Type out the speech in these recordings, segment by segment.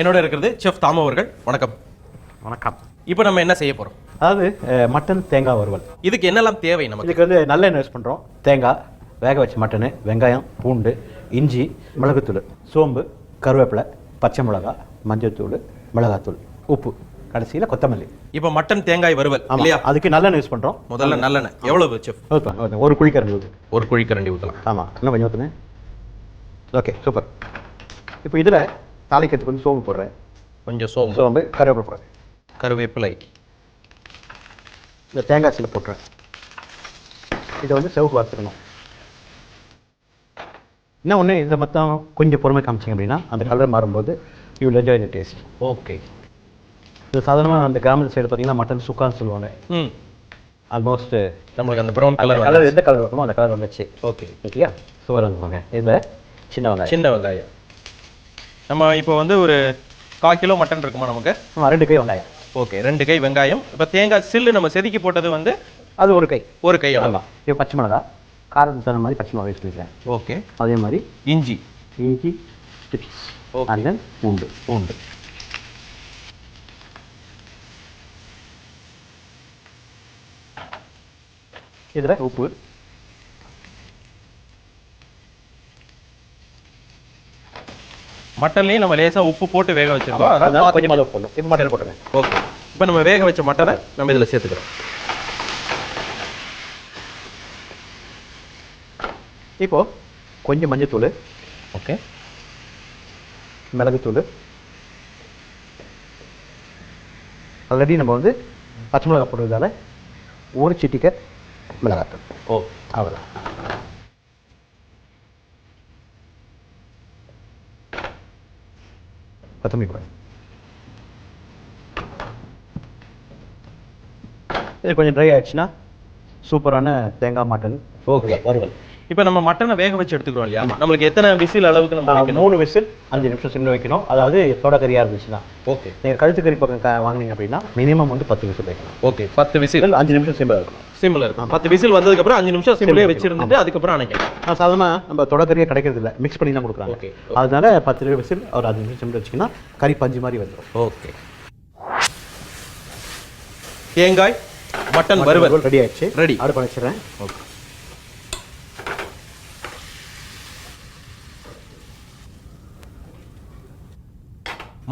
என்னோட இருக்கிறது செஃப் தாமு அவர்கள். வணக்கம். வணக்கம். இப்போ நம்ம என்ன செய்ய போகிறோம்? அதாவது மட்டன் தேங்காய் வறுவல். இதுக்கு என்னெல்லாம் தேவை நமக்கு? இதுக்கு வந்து நல்லெண்ணெய் யூஸ் பண்ணுறோம். தேங்காய், வேக வச்ச மட்டனு, வெங்காயம், பூண்டு, இஞ்சி, மிளகுத்தூள், சோம்பு, கருவேப்பிலை, பச்சை மிளகாய், மஞ்சள்தூள், மிளகாத்தூள், உப்பு, கடைசியில் கொத்தமல்லி. இப்போ மட்டன் தேங்காய் வறுவல் இல்லையா? அதுக்கு நல்லெண்ணெய் யூஸ் பண்ணுறோம். முதல்ல நல்லெண்ணெய் எவ்வளவு செஃப்? ஒரு குழிக்கரண்டி ஊற்று. ஒரு குழிக்கரண்டி ஊற்றலாம். ஆமாம், இன்னும் கொஞ்சம் ஊற்றுனேன். Okay, super. இப்போ இதில் தாளிக்கிறதுக்கு வந்து சோம்பு போடுறேன். கொஞ்சம் சோம்பு, கருவேப்பிலை போடுறேன். கருவேப்பிலை. இந்த தேங்காய் சீலை போட்டுறேன். இதை வந்து செவப்பு வறுத்துக்கணும். இன்னும் ஒன்று, இதை மொத்தம் கொஞ்சம் பொறுமை காமிச்சிங்க அப்படின்னா அந்த கலர் மாறும்போது you will enjoy the taste. Okay. இது சாதாரணமாக அந்த கிராமத்து சைடு பார்த்தீங்கன்னா மட்டன் சுக்கான்னு சொல்லுவாங்க. ஆல்மோஸ்ட் நம்மளுக்கு அந்த ப்ரௌன் கலர் கலர் எந்த கலர் இருக்குமோ அந்த கலர் வந்துச்சு. ஓகே. ஓகேயா? சுவர் வந்துவாங்க. இதில் சின்ன வெங்காயம். சின்ன வெங்காயம். நம்ம இப்போ வந்து ஒரு 1/4 கிலோ மட்டன் இருக்குமா நமக்கு? 2 கை வெங்காயம். ஓகே, 2 கை வெங்காயம். இப்போ தேங்காய் சில்லு நம்ம செதுக்கி போட்டது வந்து அது ஒரு கை. ஒரு கை. ஆமாம். இப்போ பச்சை மிளகா, காரத்துக்கு தகுந்த மாதிரி பச்சை மிளகா வச்சுருக்கேன். ஓகே. அதே மாதிரி இஞ்சி ஸ்டிப்ஸ். அண்ட் தென் பூண்டு. இதில் உப்பு, மட்டன்லேயும் நம்ம லேசாக உப்பு போட்டு வேக வச்சிருக்கோம். அதனால் கொஞ்சம் அளவு போடணும். இப்போ மட்டன் போட்டுருங்க. ஓகே. இப்போ நம்ம வேக வச்ச மட்டனை நம்ம இதில் சேர்த்துக்கிறோம். இப்போ கொஞ்சம் மஞ்சத்தூள். ஓகே. மிளகுத்தூள். ஆல்ரெடி நம்ம வந்து பச்சை மிளகா போடுறதால ஒரு சிட்டிக்கை மிளகாத்தூள். ஓ, அவ்வளோ. கொத்தமல்லி போடு. இது கொஞ்சம் ட்ரை ஆயிடுச்சுன்னா சூப்பரான தேங்காய் மட்டன் வறுவல். இப்போ நம்ம மட்டனை வேக வச்சு எடுத்துக்கிறோம் இல்லையா? நம்மளுக்கு எத்தனை விசில் அளவுக்கு நம்ம 3 விசில் 5 நிமிஷம் சிம்ல வைக்கணும். அதாவது தோடக்கறியாக இருந்துச்சுன்னா. ஓகே. நீங்கள் கழுத்துக்கறி பக்கம் வாங்கினீங்க அப்படின்னா மினிமம் வந்து 10 விசில் வைக்கணும். ஓகே. 10 விசில் 5 நிமிஷம் சிம்ல இருக்கணும். சிம்ல இருக்கும். 10 விசில் வந்ததுக்கப்புறம் 5 நிமிஷம் சிம்லேயே வச்சிருந்துட்டு அதுக்கப்புறம் அணைக்கலாம். சாதாரணமாக நம்ம தொடக்கறியே கிடைக்கிறது இல்லை, மிக்ஸ் பண்ணி தான் கொடுக்குறாங்க. ஓகே. அதனால 10 விசில் ஒரு 5 நிமிஷம் சிம்ல வச்சிங்கன்னா கறி பஞ்சு மாதிரி வந்துடும். ஓகே. தேங்காய் மட்டன் வறுவல் ரெடி ஆயிடுச்சு. ரெடி. அடுப்பு அணைச்சிடுறேன். ஓகே.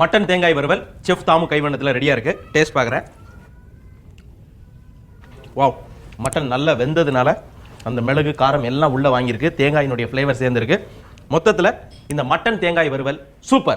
மட்டன் தேங்காய் வறுவல் செஃப் தாமு கைவண்ணத்தில் ரெடியாக இருக்கு. டேஸ்ட் பார்க்குறேன். வாவ், மட்டன் நல்லா வெந்ததுனால அந்த மிளகு காரம் எல்லாம் உள்ள வாங்கியிருக்கு. தேங்காயினுடைய ஃப்ளேவர் சேர்ந்துருக்கு. மொத்தத்தில் இந்த மட்டன் தேங்காய் வறுவல் சூப்பர்.